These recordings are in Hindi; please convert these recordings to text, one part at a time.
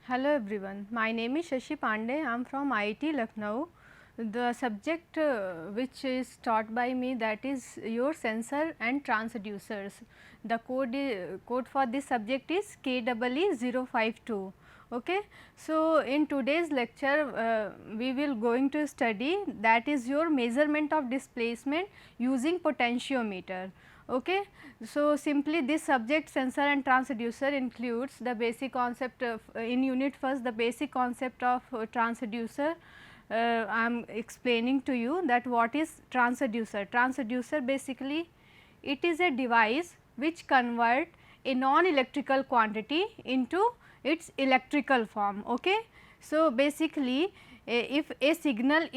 Hello everyone, my name is Shashi Pandey. I am from IIT Lucknow. The subject which is taught by me, that is your sensor and transducers. The code for this subject is KEE052. Okay. So, in today's lecture we will going to study, that is your measurement of displacement using potentiometer. Okay. So, simply this subject sensor and transducer includes the basic concept of in unit first, the basic concept of transducer. I am explaining to you that what is transducer. Transducer basically it is a device which convert a non-electrical quantity into its electrical form. Okay. So, basically if a signal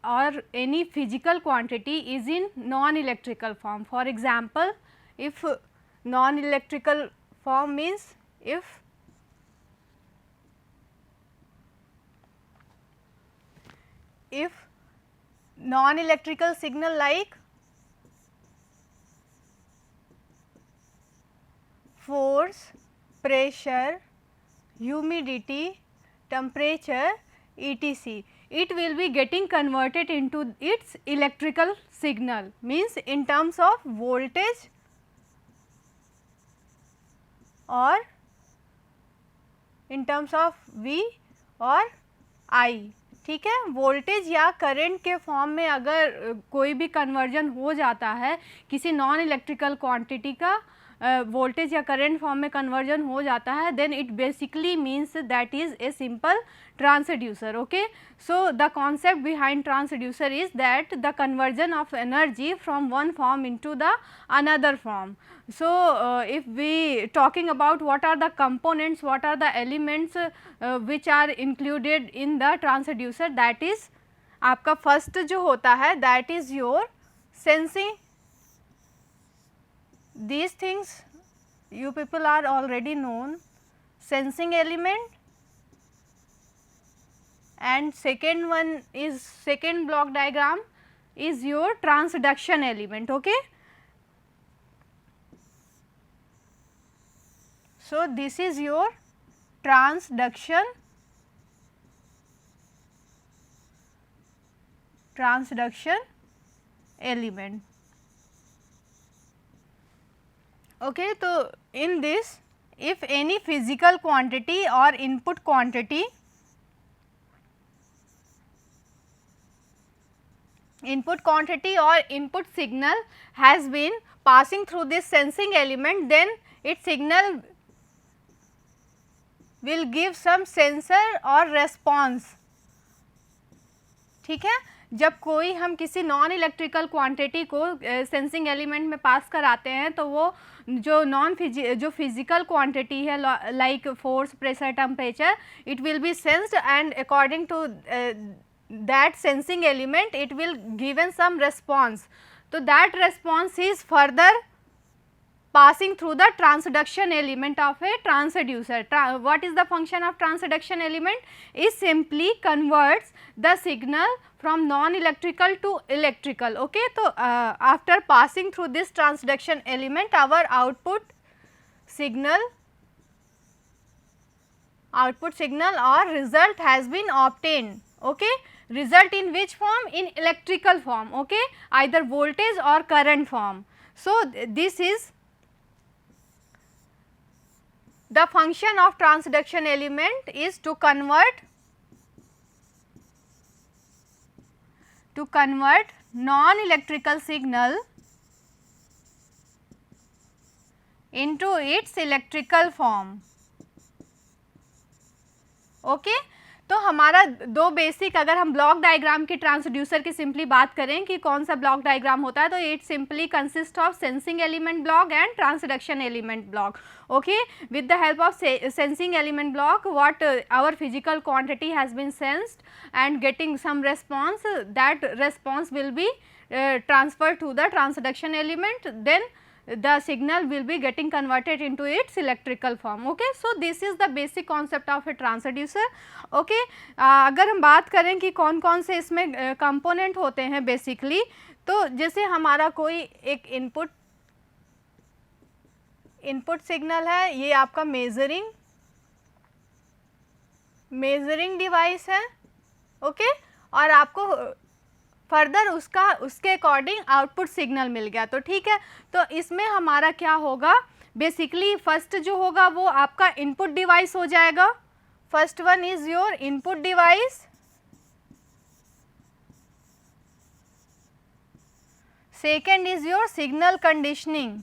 or any physical quantity is in non-electrical form, for example, if non-electrical form means if non-electrical signal like force, pressure, humidity, temperature, etc., it will be getting converted into its electrical signal, means in terms of voltage or in terms of V और I. ठीक है, वोल्टेज या करंट के फॉर्म में अगर कोई भी कन्वर्जन हो जाता है, किसी नॉन इलेक्ट्रिकल क्वांटिटी का वोल्टेज या करंट फॉर्म में कन्वर्जन हो जाता है, then it basically means that is a simple transducer. Okay. So, the concept behind transducer is that the conversion of energy from one form into the another form. So, if we talking about what are the components, what are the elements which are included in the transducer, that is आपका फर्स्ट जो होता है that is your sensing. These things you people are already known, sensing element, and second one is second block diagram is your transduction element. Okay. So, this is your transduction element. Okay. So, in this, if any physical quantity or input quantity or input signal has been passing through this sensing element, then its signal will give some sensor or response. ठीक है, जब कोई हम किसी नॉन इलेक्ट्रिकल क्वांटिटी को सेंसिंग एलिमेंट में पास कराते हैं, तो वो जो फिजिकल क्वांटिटी है like force, pressure, temperature, it will be sensed and according to that sensing element it will given some response. So, that response is further passing through the transduction element of a transducer. What is the function of transduction element? Is simply converts the signal from non-electrical to electrical. Okay. So, after passing through this transduction element, our output signal or result has been obtained. Okay. Result in which form? In electrical form. Okay. Either voltage or current form. So, this is the function of transduction element is to convert non-electrical signal into its electrical form. Okay. तो हमारा दो बेसिक, अगर हम ब्लॉक डायग्राम के ट्रांसड्यूसर की सिंपली बात करें कि कौन सा ब्लॉक डायग्राम होता है, तो it simply consist of sensing element block and transduction element block. Okay. With the help of sensing element block, what our physical quantity has been sensed and getting some response, that response will be transferred to the transduction element, then the signal will be getting converted into its electrical form. Okay. So, this is the basic concept of a transducer. Okay. अगर हम बात करें कि कौन कौन से इसमें कंपोनेंट होते हैं बेसिकली, तो जैसे हमारा कोई एक इनपुट सिग्नल है, ये आपका मेजरिंग मेजरिंग डिवाइस है, ओके, और आपको फर्दर उसके अकॉर्डिंग आउटपुट सिग्नल मिल गया, तो ठीक है। तो इसमें हमारा क्या होगा, बेसिकली फर्स्ट जो होगा वो आपका इनपुट डिवाइस हो जाएगा, first one is your input device, second is your signal conditioning,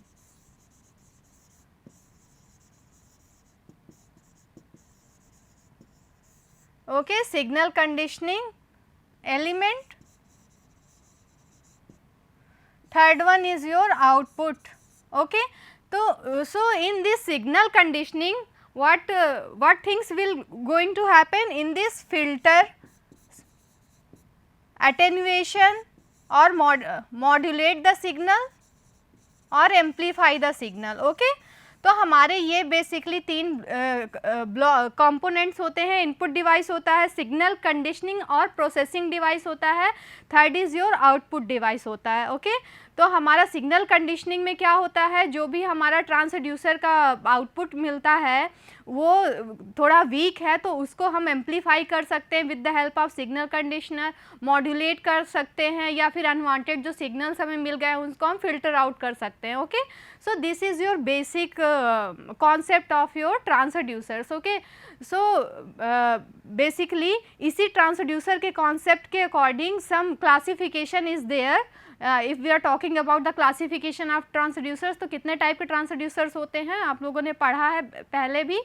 okay, signal conditioning element, third one is your output, okay. So in this signal conditioning what things will going to happen in this filter, attenuation or modulate the signal or amplify the signal, okay. तो हमारे ये बेसिकली तीन कंपोनेंट्स होते हैं, इनपुट डिवाइस होता है, सिग्नल कंडीशनिंग और प्रोसेसिंग डिवाइस होता है, third is your output device होता है, ओके। तो हमारा सिग्नल कंडीशनिंग में क्या होता है, जो भी हमारा ट्रांसड्यूसर का आउटपुट मिलता है वो थोड़ा वीक है तो उसको हम एम्पलीफाई कर सकते हैं with the help of signal conditioner, modulate कर सकते हैं, या फिर अनवांटेड जो सिग्नल्स हमें मिल गए हैं उसको हम फिल्टर आउट कर सकते हैं, okay. So this is your basic concept of your transducers, okay. So basically इसी ट्रांसड्यूसर के कॉन्सेप्ट के according some classification is there. If we are talking about the classification of transducers, तो कितने टाइप के ट्रांसड्यूसर्स होते हैं आप लोगों ने पढ़ा है पहले भी,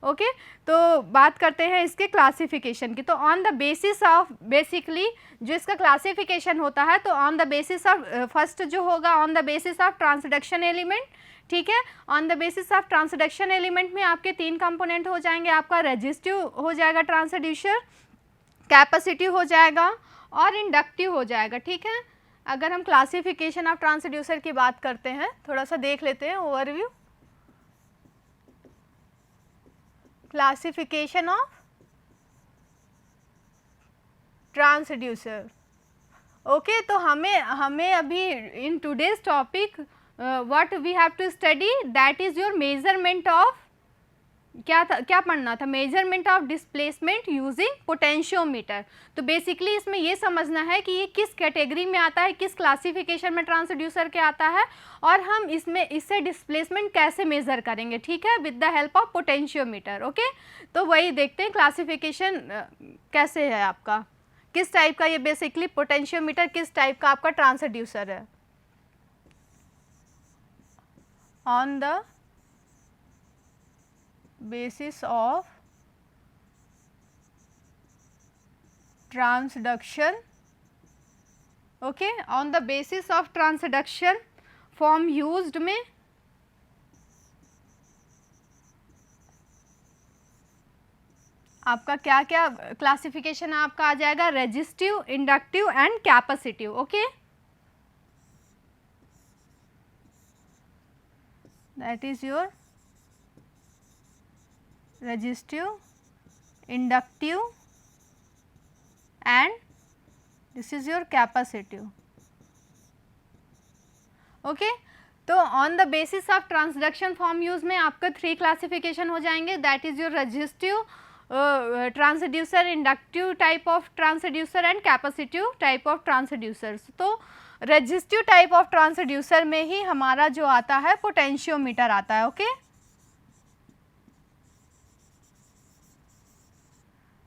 ओके। तो बात करते हैं इसके क्लासिफिकेशन की। तो on the basis of, basically जो इसका क्लासिफिकेशन होता है, तो on the basis of, first जो होगा on the basis of transduction element, ठीक है। On the basis of transduction element में आपके तीन कंपोनेंट हो जाएंगे, आपका रेजिस्टिव हो जाएगा ट्रांसड्यूसर, कैपेसिटिव हो जाएगा और इंडक्टिव हो जाएगा, ठीक है। अगर हम क्लासिफिकेशन ऑफ ट्रांसड्यूसर की बात करते हैं, थोड़ा सा देख लेते हैं overview. Classification of transducer, okay. तो हमें अभी in today's topic what we have to study, that is your measurement of, क्या पढ़ना था, measurement of displacement using potentiometer. तो बेसिकली इसमें ये समझना है कि ये किस कैटेगरी में आता है, किस क्लासिफिकेशन में ट्रांसड्यूसर के आता है, और हम इससे डिस्प्लेसमेंट कैसे मेज़र करेंगे, ठीक है, with the help of potentiometer, okay. तो वही देखते हैं क्लासिफिकेशन कैसे है आपका, किस टाइप का ये बेसिकली पोटेंशियोमीटर किस टाइप का आपका ट्रांसड्यूसर है। On the basis of transduction, okay, on the basis of transduction form used में आपका क्या क्या क्लासिफिकेशन आपका आ जाएगा, resistive, inductive and capacitive, okay. That is your resistive, inductive and this is your capacitive, okay। तो on the basis of transduction form use में आपका 3 क्लासिफिकेशन हो जाएंगे, that is your resistive transducer, inductive type of transducer and capacitive type of transducers। तो resistive type of transducer में ही हमारा जो आता है पोटेंशियोमीटर आता है, ओके।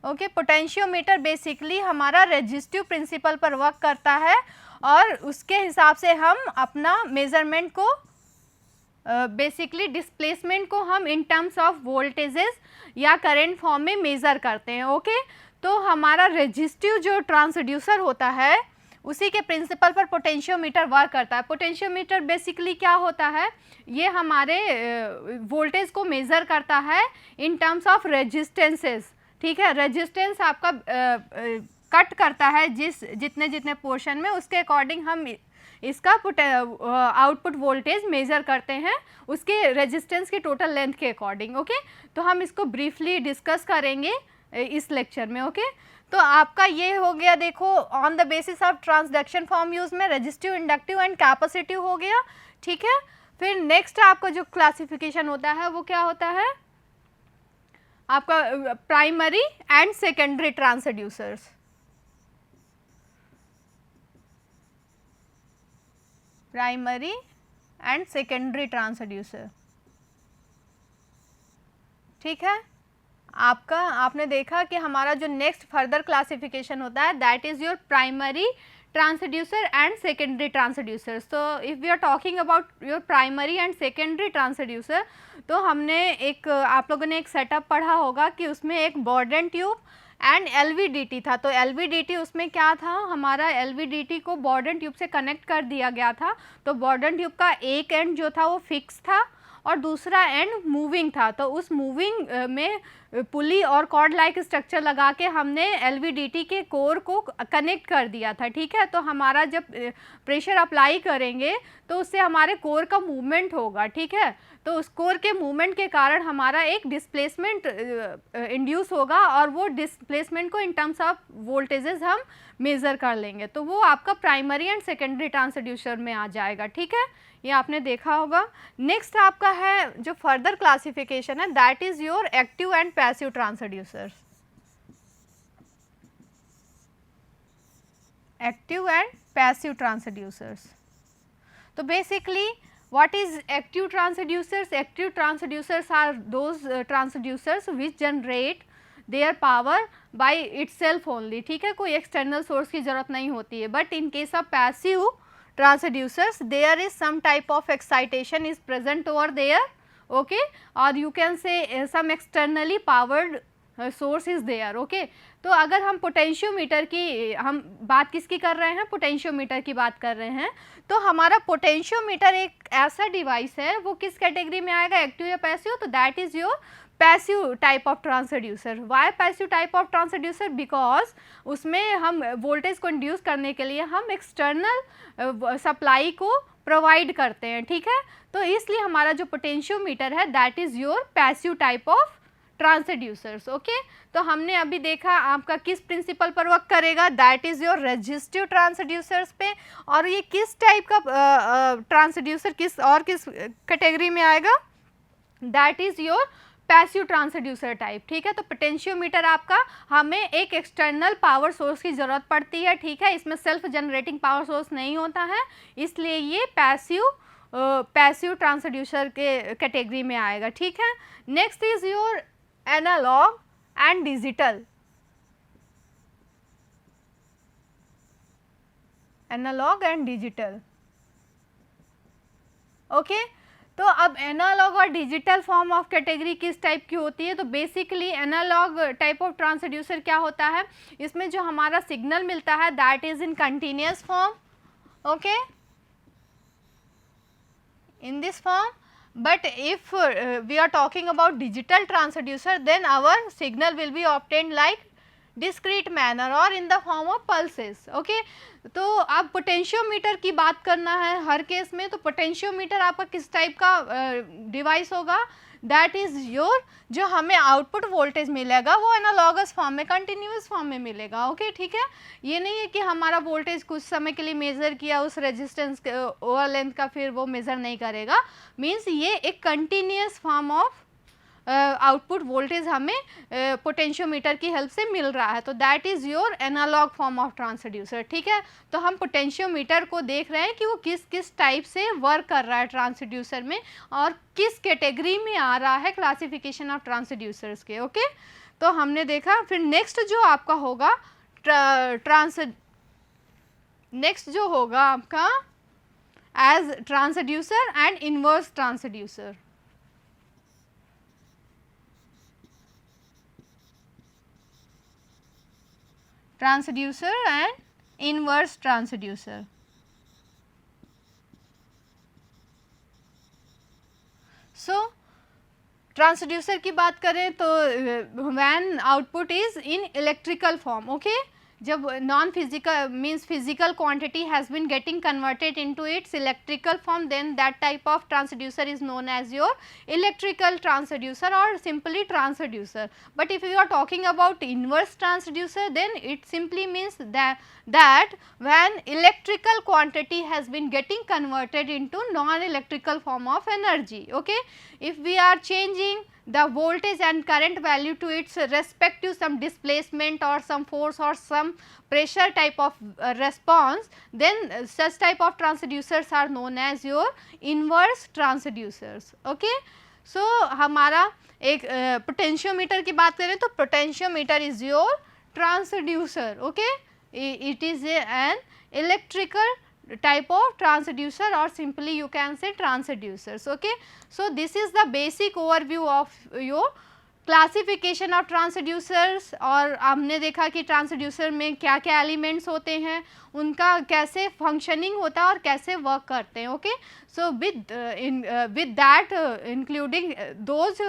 ओके, पोटेंशियोमीटर बेसिकली हमारा रेजिस्टिव प्रिंसिपल पर वर्क करता है और उसके हिसाब से हम अपना मेजरमेंट को बेसिकली डिस्प्लेसमेंट को हम इन टर्म्स ऑफ वोल्टेजेस या करंट फॉर्म में मेज़र करते हैं, ओके। तो हमारा रेजिस्टिव जो ट्रांसड्यूसर होता है उसी के प्रिंसिपल पर पोटेंशियोमीटर वर्क करता है। पोटेंशियोमीटर बेसिकली क्या होता है, ये हमारे वोल्टेज को मेज़र करता है इन टर्म्स ऑफ रेजिस्टेंसेस, ठीक है। रेजिस्टेंस आपका कट करता है जितने पोर्शन में, उसके अकॉर्डिंग हम इसका आउटपुट वोल्टेज मेज़र करते हैं उसके रेजिस्टेंस की टोटल लेंथ के अकॉर्डिंग, ओके। तो हम इसको ब्रीफली डिस्कस करेंगे इस लेक्चर में, ओके। तो आपका ये हो गया, देखो on the basis of transduction form use में रेजिस्टिव, इंडक्टिव एंड कैपेसिटिव हो गया, ठीक है। फिर नेक्स्ट आपका जो क्लासिफिकेशन होता है वो क्या होता है, आपका primary and secondary transducers. Primary and secondary transducer, ठीक है। आपने देखा कि हमारा जो नेक्स्ट फर्दर क्लासिफिकेशन होता है that is your primary transducer and secondary transducers. तो if we are talking about your primary and secondary transducer, तो हमने एक आप लोगों ने एक सेटअप पढ़ा होगा कि उसमें एक बॉर्डन ट्यूब एंड LVDT था। तो LVDT उसमें क्या था, हमारा LVDT को बॉर्डन ट्यूब से कनेक्ट कर दिया गया था। तो बॉर्डन ट्यूब का एक एंड जो था वो फिक्स था और दूसरा एंड मूविंग था। तो उस मूविंग में पुली और कॉर्ड लाइक स्ट्रक्चर लगा के हमने LVDT के कोर को कनेक्ट कर दिया था, ठीक है। तो हमारा जब प्रेशर अप्लाई करेंगे तो उससे हमारे कोर का मूवमेंट होगा, ठीक है। तो उस कोर के मूवमेंट के कारण हमारा एक डिस्प्लेसमेंट इंड्यूस होगा और वो डिस्प्लेसमेंट को इन टर्म्स ऑफ वोल्टेजेस हम मेज़र कर लेंगे। तो वो आपका प्राइमरी एंड सेकेंडरी ट्रांसड्यूसर में आ जाएगा, ठीक है। ये आपने देखा होगा। नेक्स्ट आपका है जो फर्दर क्लासिफिकेशन है that is your active and passive transducers. Active and passive transducers. तो basically what is active transducers? Active transducers are those transducers which generate their power by itself only, ठीक है। कोई external source की ज़रूरत नहीं होती है। But in case of passive transducers there is some type of excitation is present over there, okay, or you can say some externally powered source is there, okay. तो अगर हम पोटेंशियोमीटर की हम बात किसकी कर रहे हैं, पोटेंशियोमीटर की बात कर रहे हैं। तो हमारा पोटेंशियोमीटर एक ऐसा डिवाइस है, वो किस कैटेगरी में आएगा, एक्टिव या पैसिव? तो that is your passive type of transducer. Why passive type of transducer? Because उसमें हम वोल्टेज को इंड्यूस करने के लिए हम एक्सटर्नल सप्लाई को प्रोवाइड करते हैं, ठीक है। तो इसलिए हमारा जो पोटेंशियोमीटर है that is your passive type of transducers, okay. तो हमने अभी देखा आपका किस प्रिंसिपल पर वर्क करेगा, that is your resistive transducers पे। और ये किस टाइप का ट्रांसड्यूसर किस कैटेगरी में आएगा, that is your passive transducer type, ठीक है। तो पोटेंशियोमीटर आपका हमें एक एक्सटर्नल पावर सोर्स की ज़रूरत पड़ती है, ठीक है। इसमें सेल्फ जनरेटिंग पावर सोर्स नहीं होता है, इसलिए ये पैसिव ट्रांसड्यूसर के कैटेगरी में आएगा, ठीक है। Next is your analog and digital. Analog and digital, okay. तो अब एनालॉग और डिजिटल फॉर्म ऑफ कैटेगरी किस टाइप की होती है? तो basically analog type of transducer क्या होता है, इसमें जो हमारा सिग्नल मिलता है that is in continuous form, okay, in this form. But if we are talking about digital transducer, then our signal will be obtained like discrete manner or in the form of pulses, okay. तो अब पोटेंशियोमीटर की बात करना है हर केस में। तो पोटेंशियोमीटर आपका किस टाइप का डिवाइस होगा, दैट इज योर जो हमें आउटपुट वोल्टेज मिलेगा वो एनालॉगस फॉर्म में, कंटिन्यूअस फॉर्म में मिलेगा, ओके, ठीक है। ये नहीं है कि हमारा वोल्टेज कुछ समय के लिए मेज़र किया उस रेजिस्टेंस ओवर लेंथ का फिर वो मेज़र नहीं करेगा, मीन्स ये एक continuous form of output voltage हमें पोटेंशियोमीटर की हेल्प से मिल रहा है। तो that is your analog form of transducer, ठीक है। तो हम पोटेंशियोमीटर को देख रहे हैं कि वो किस किस टाइप से वर्क कर रहा है ट्रांसड्यूसर में और किस कैटेगरी में आ रहा है क्लासिफिकेशन ऑफ ट्रांसड्यूसर्स के, ओके। तो हमने देखा। फिर नेक्स्ट जो आपका होगा नेक्स्ट जो होगा आपका as transducer and inverse transducer. Transducer and inverse transducer. So transducer की बात करें तो when output is in electrical form, okay, जब non physical means physical quantity has been getting converted into its electrical form, then that type of transducer is known as your electrical transducer और simply transducer. But if you are talking about inverse transducer, then it simply means that when electrical quantity has been getting converted into non-electrical form of energy, okay. If we are changing the voltage and current value to its respective some displacement or some force or some pressure type of response, then such type of transducers are known as your inverse transducers. Okay. So हमारा एक पोटेंशियोमीटर की बात करें तो potentiometer is your transducer. Okay, it is an electrical type of transducer or simply you can say transducers. Okay. So this is the basic overview of your classification of transducers. और हमने देखा कि ट्रांसड्यूसर में क्या क्या एलिमेंट्स होते हैं, उनका कैसे फंक्शनिंग होता है और कैसे वर्क करते हैं. Okay. So with that including those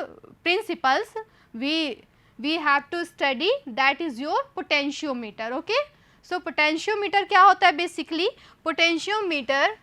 principles we have to study that is your potentiometer. Okay. So potentiometer क्या होता है बेसिकली? पोटेंशियोमीटर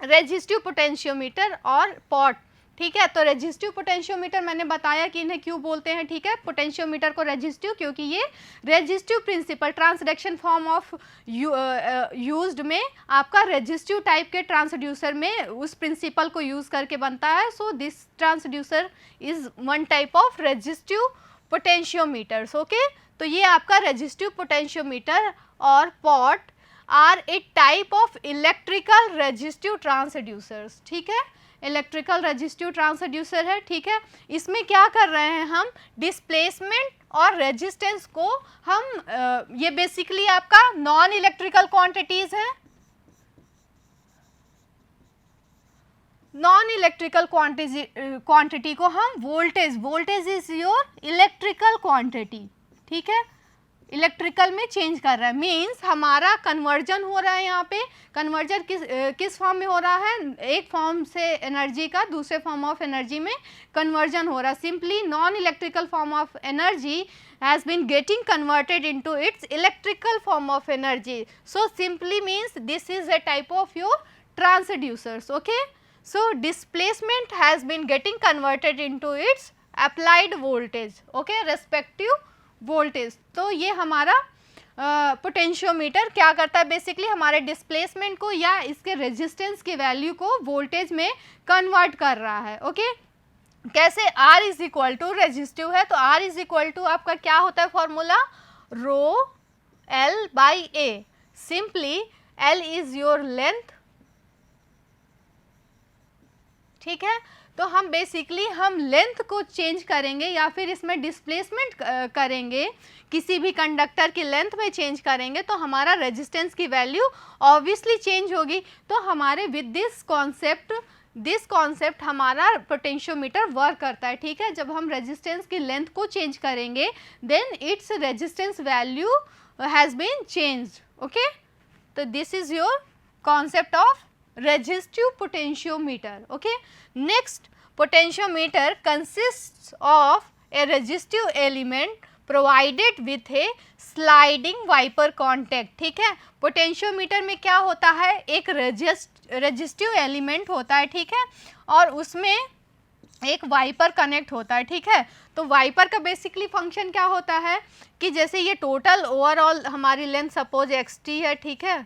रेजिस्टिव पोटेंशियोमीटर और पॉट. ठीक है. तो रेजिस्टिव पोटेंशियोमीटर मैंने बताया कि इन्हें क्यों बोलते हैं. ठीक है. पोटेंशियोमीटर को रेजिस्टिव क्योंकि ये resistive principle transduction form of used में आपका रेजिस्टिव टाइप के ट्रांसड्यूसर में उस प्रिंसिपल को यूज करके बनता है. So this transducer is one type of resistive potentiometers. Okay. तो ये आपका रेजिस्टिव पोटेंशियोमीटर और pot are a type of electrical resistive transducers. ठीक है. इलेक्ट्रिकल रेजिस्टिव ट्रांसड्यूसर है. ठीक है. इसमें क्या कर रहे हैं हम? डिस्प्लेसमेंट और रेजिस्टेंस को हम ये बेसिकली आपका नॉन इलेक्ट्रिकल क्वांटिटीज हैं. नॉन इलेक्ट्रिकल क्वांटिटी को हम voltage is your electrical quantity. ठीक है. इलेक्ट्रिकल में चेंज कर रहा है. मीन्स हमारा कन्वर्जन हो रहा है. यहाँ पे कन्वर्जन किस फॉर्म में हो रहा है? एक फॉर्म से एनर्जी का दूसरे फॉर्म ऑफ एनर्जी में कन्वर्जन हो रहा है. Simply non electrical form of energy has been getting converted into its electrical form of energy. So simply means this is a type of your transducers. Okay. So displacement has been getting converted into its applied voltage. Okay, respective voltage. तो ये हमारा पोटेंशियोमीटर क्या करता है? बेसिकली हमारे डिस्प्लेसमेंट को या इसके रेजिस्टेंस की वैल्यू को वोल्टेज में कन्वर्ट कर रहा है. ओके. कैसे? R is equal to resistive है तो R इज इक्वल टू आपका क्या होता है formula? Rho L by A. Simply L is your length. ठीक है. तो हम बेसिकली हम लेंथ को चेंज करेंगे या फिर इसमें डिस्प्लेसमेंट करेंगे, किसी भी कंडक्टर की लेंथ में चेंज करेंगे तो हमारा रेजिस्टेंस की वैल्यू ऑब्वियसली चेंज होगी. तो हमारे विद दिस कॉन्सेप्ट हमारा पोटेंशियोमीटर वर्क करता है. ठीक है. जब हम रेजिस्टेंस की लेंथ को चेंज करेंगे then its resistance value has been changed. Okay. तो this is your concept of resistive potentiometer. Okay. Next, potentiometer consists of a resistive element provided with a sliding wiper contact. ठीक है. पोटेंशियोमीटर में क्या होता है? एक रेजिस्टिव एलिमेंट होता है. ठीक है. और उसमें एक वाइपर कनेक्ट होता है. ठीक है. तो वाइपर का बेसिकली फंक्शन क्या होता है कि जैसे ये टोटल ओवरऑल हमारी लेंथ सपोज xt है. ठीक है,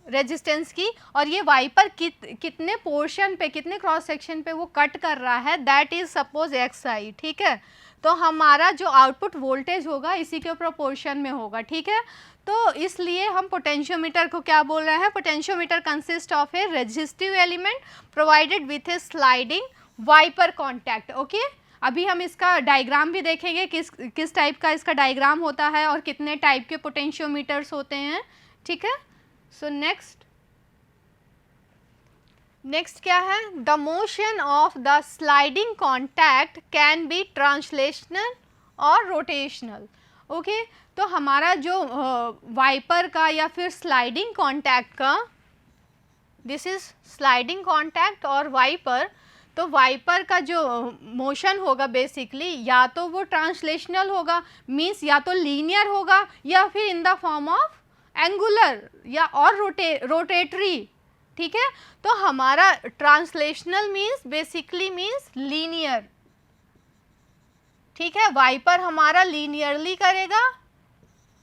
रेजिस्टेंस की, और ये वाइपर कितने पोर्शन पे, कितने क्रॉस सेक्शन पे वो कट कर रहा है, दैट इज सपोज xi. ठीक है. तो हमारा जो आउटपुट वोल्टेज होगा इसी के प्रोपोर्शन में होगा. ठीक है. तो इसलिए हम पोटेंशियोमीटर को क्या बोल रहे हैं? Potentiometer consist of a resistive element provided with a sliding wiper contact. Okay. अभी हम इसका डायग्राम भी देखेंगे किस टाइप का इसका डायग्राम होता है और कितने टाइप के पोटेंशियोमीटर्स होते हैं. ठीक है. सो नेक्स्ट क्या है? The motion of the sliding contact can be translational और रोटेशनल. ओके. तो हमारा जो वाइपर का या फिर स्लाइडिंग कॉन्टैक्ट का, दिस इज स्लाइडिंग कॉन्टैक्ट और वाइपर. तो वाइपर का जो मोशन होगा बेसिकली या तो वो ट्रांसलेशनल होगा, मीन्स या तो लीनियर होगा या फिर in the form of angular या और रोटेटरी. ठीक है. तो हमारा translational means basically means linear. ठीक है. वाइपर हमारा लीनियरली करेगा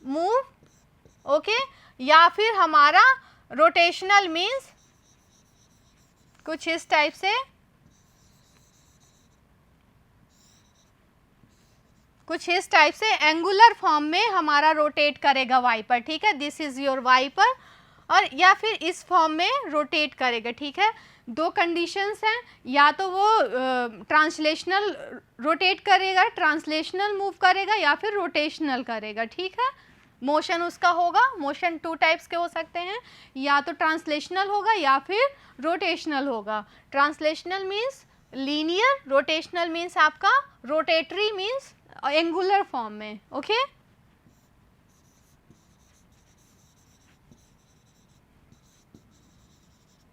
मूव. ओके. या फिर हमारा रोटेशनल मीन्स कुछ इस टाइप से कुछ इस टाइप से एंगुलर फॉर्म में हमारा रोटेट करेगा वाइपर, ठीक है, दिस इज योर वाइपर, और या फिर इस फॉर्म में रोटेट करेगा, ठीक है। दो कंडीशंस हैं, या तो वो ट्रांसलेशनल रोटेट करेगा, ट्रांसलेशनल मूव करेगा, या फिर रोटेशनल करेगा, ठीक है। मोशन उसका होगा, मोशन टू टाइप्स के हो सकते हैं, या तो ट्रांसलेशनल होगा या फिर रोटेशनल होगा। Translational means linear, rotational means आपका रोटेटरी, मीन्स एंगुलर फॉर्म में, okay.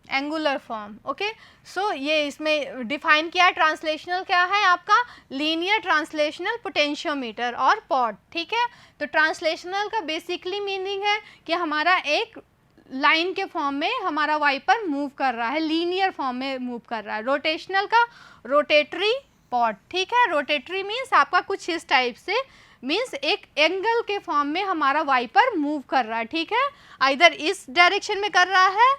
Angular form, okay. So ये इसमें डिफाइन किया है। ट्रांसलेशनल क्या है आपका, लीनियर ट्रांसलेशनल पोटेंशियोमीटर और पॉट, ठीक है। तो ट्रांसलेशनल का बेसिकली मीनिंग है कि हमारा एक लाइन के फॉर्म में हमारा वाइपर मूव कर रहा है, लीनियर फॉर्म में मूव कर रहा है। रोटेशनल का रोटेटरी पॉट, ठीक है। रोटेटरी मीन्स आपका कुछ इस टाइप से, मीन्स एक एंगल के फॉर्म में हमारा वाइपर मूव कर रहा है, ठीक है। आइदर इस डायरेक्शन में कर रहा है,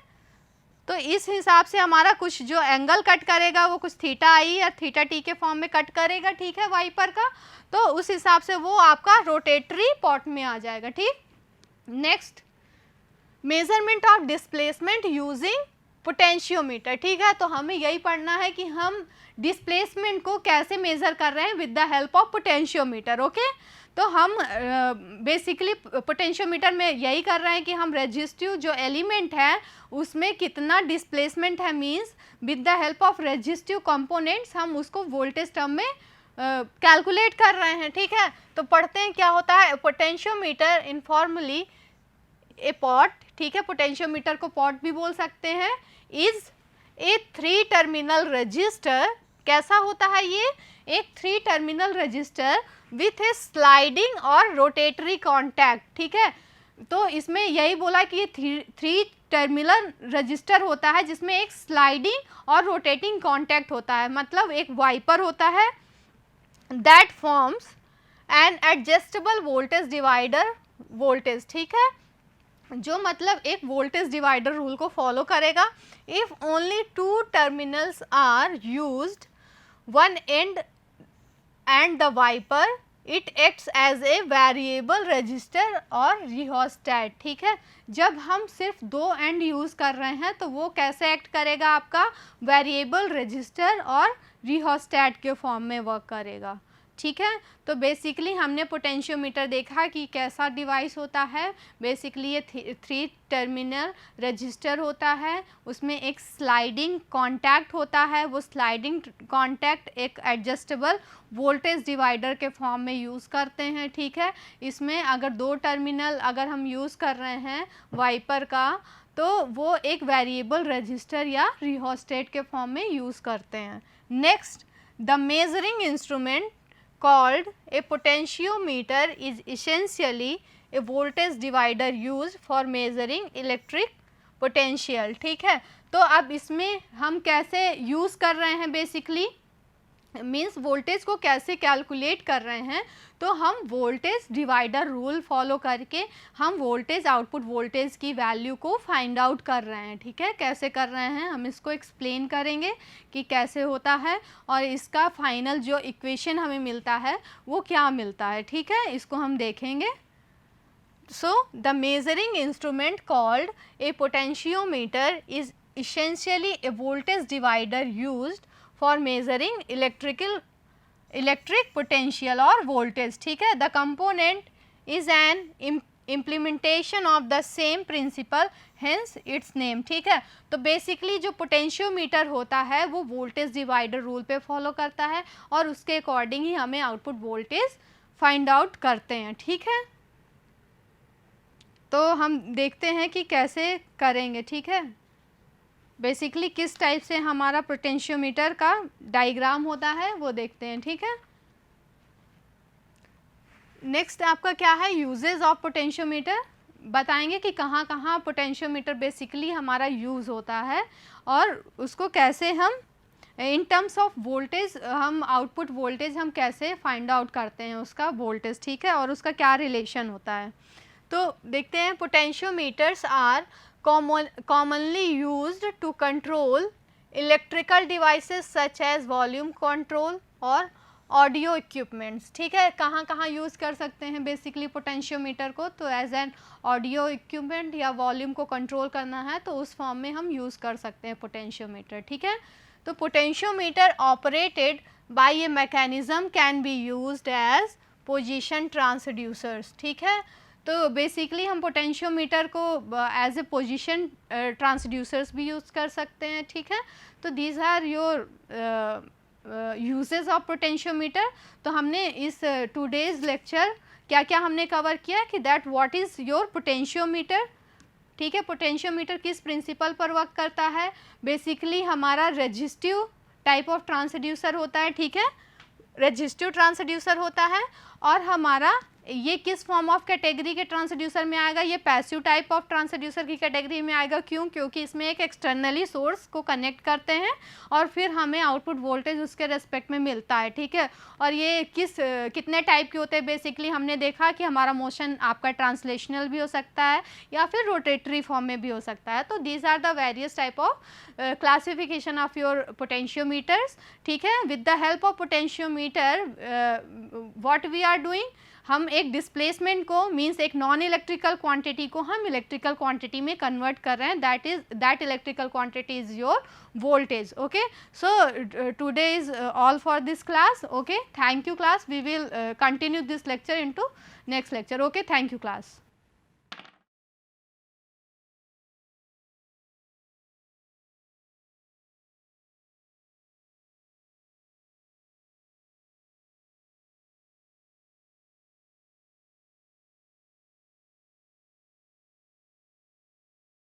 तो इस हिसाब से हमारा कुछ जो एंगल कट करेगा वो कुछ थीटा आई या थीटा टी के फॉर्म में कट करेगा, ठीक है, वाइपर का। तो उस हिसाब से वो आपका रोटेटरी पॉट में आ जाएगा, ठीक। Next, measurement of displacement using potentiometer, ठीक है। तो हमें यही पढ़ना है कि हम डिस्प्लेसमेंट को कैसे मेजर कर रहे हैं with the help of potentiometer, okay. तो हम बेसिकली पोटेंशियोमीटर में यही कर रहे हैं कि हम रेजिस्टिव जो एलिमेंट है उसमें कितना डिस्प्लेसमेंट है, means with the help of resistive components हम उसको वोल्टेज टर्म में कैलकुलेट कर रहे हैं, ठीक है। तो पढ़ते हैं क्या होता है। पोटेंशियोमीटर इनफॉर्मली ए पॉट, ठीक है, पोटेंशियोमीटर को पॉट भी बोल सकते हैं, इज ए 3 टर्मिनल रजिस्टर। कैसा होता है ये, एक 3 terminal register with a sliding और रोटेटरी कॉन्टैक्ट, ठीक है। तो इसमें यही बोला कि ये 3 टर्मिनल रजिस्टर होता है जिसमें एक स्लाइडिंग और रोटेटिंग कॉन्टैक्ट होता है, मतलब एक वाइपर होता है that forms an adjustable voltage divider voltage, ठीक है, जो मतलब एक वोल्टेज डिवाइडर रूल को फॉलो करेगा। If only 2 terminals are used, one end and the wiper, it acts as a variable resistor और rheostat, ठीक है। जब हम सिर्फ 2 एंड यूज़ कर रहे हैं तो वो कैसे एक्ट करेगा, आपका वेरिएबल रजिस्टर और rheostat के फॉर्म में वर्क करेगा, ठीक है। तो बेसिकली हमने पोटेंशियोमीटर देखा कि कैसा डिवाइस होता है। बेसिकली ये 3 टर्मिनल रजिस्टर होता है, उसमें एक स्लाइडिंग कॉन्टैक्ट होता है, वो स्लाइडिंग कॉन्टैक्ट एक एडजस्टेबल वोल्टेज डिवाइडर के फॉर्म में यूज़ करते हैं, ठीक है। इसमें अगर 2 टर्मिनल अगर हम यूज़ कर रहे हैं वाइपर का, तो वो एक वेरिएबल रजिस्टर या रिहोस्टेट के फॉर्म में यूज़ करते हैं। Next, the measuring instrument called a potentiometer is essentially a voltage divider used for measuring electric potential, ठीक है। तो अब इसमें हम कैसे यूज़ कर रहे हैं, बेसिकली मीन्स वोल्टेज को कैसे कैलकुलेट कर रहे हैं, तो हम वोल्टेज डिवाइडर रूल फॉलो करके हम वोल्टेज आउटपुट वोल्टेज की वैल्यू को फाइंड आउट कर रहे हैं, ठीक है। कैसे कर रहे हैं हम इसको एक्सप्लेन करेंगे कि कैसे होता है, और इसका फाइनल जो इक्वेशन हमें मिलता है वो क्या मिलता है, ठीक है, इसको हम देखेंगे। So the measuring instrument called a potentiometer is essentially a voltage divider used for measuring electric potential और वोल्टेज, ठीक है। The component is an implementation of the same principle, hence its name, ठीक है। तो बेसिकली जो पोटेंशियोमीटर होता है वो वोल्टेज डिवाइडर रूल पे फॉलो करता है और उसके अकॉर्डिंग ही हमें आउटपुट वोल्टेज फाइंड आउट करते हैं, ठीक है। तो हम देखते हैं कि कैसे करेंगे, ठीक है। बेसिकली किस टाइप से हमारा पोटेंशियोमीटर का डायग्राम होता है वो देखते हैं, ठीक है। नेक्स्ट आपका क्या है, यूजेस ऑफ पोटेंशियोमीटर, बताएंगे कि कहाँ कहाँ पोटेंशियोमीटर बेसिकली हमारा यूज़ होता है और उसको कैसे हम इन टर्म्स ऑफ वोल्टेज, हम आउटपुट वोल्टेज हम कैसे फाइंड आउट करते हैं उसका वोल्टेज, ठीक है, और उसका क्या रिलेशन होता है। तो देखते हैं, पोटेंशियोमीटर्स are commonly used to control electrical devices such as volume control or audio equipments, ठीक है, कहाँ कहाँ यूज़ कर सकते हैं बेसिकली पोटेंशियोमीटर को, तो एज एन ऑडियो इक्विपमेंट या वॉल्यूम को कंट्रोल करना है तो उस फॉर्म में हम यूज़ कर सकते हैं पोटेंशियोमीटर, ठीक है। तो potentiometer operated by a mechanism can be used as position transducers, ठीक है। तो बेसिकली हम पोटेंशियोमीटर को एज ए पोजीशन ट्रांसड्यूसर्स भी यूज़ कर सकते हैं, ठीक है। तो these are your uses of potentiometer. तो हमने इस टुडेज लेक्चर क्या क्या हमने कवर किया कि that what is your potentiometer, ठीक है। पोटेंशियोमीटर किस प्रिंसिपल पर वर्क करता है, बेसिकली हमारा रेजिस्टिव टाइप ऑफ ट्रांसड्यूसर होता है, ठीक है, रेजिस्टिव ट्रांसड्यूसर होता है। और हमारा ये किस फॉर्म ऑफ कैटेगरी के ट्रांसड्यूसर में आएगा, ये पैसिव टाइप ऑफ ट्रांसड्यूसर की कैटेगरी में आएगा। क्यों? क्योंकि इसमें एक एक्सटर्नली सोर्स को कनेक्ट करते हैं और फिर हमें आउटपुट वोल्टेज उसके रेस्पेक्ट में मिलता है, ठीक है। और ये कितने टाइप के होते हैं, बेसिकली हमने देखा कि हमारा मोशन आपका ट्रांसलेशनल भी हो सकता है या फिर रोटेटरी फॉर्म में भी हो सकता है। तो these are the various type of classification of your potentiometers, ठीक है। With the help of potentiometer what we are doing, हम एक डिस्प्लेसमेंट को मीन्स एक नॉन इलेक्ट्रिकल क्वांटिटी को हम इलेक्ट्रिकल क्वांटिटी में कन्वर्ट कर रहे हैं, that electrical quantity is your voltage, okay। So today is all for this class, okay, thank you class, we will continue this lecture into next lecture, okay, thank you class।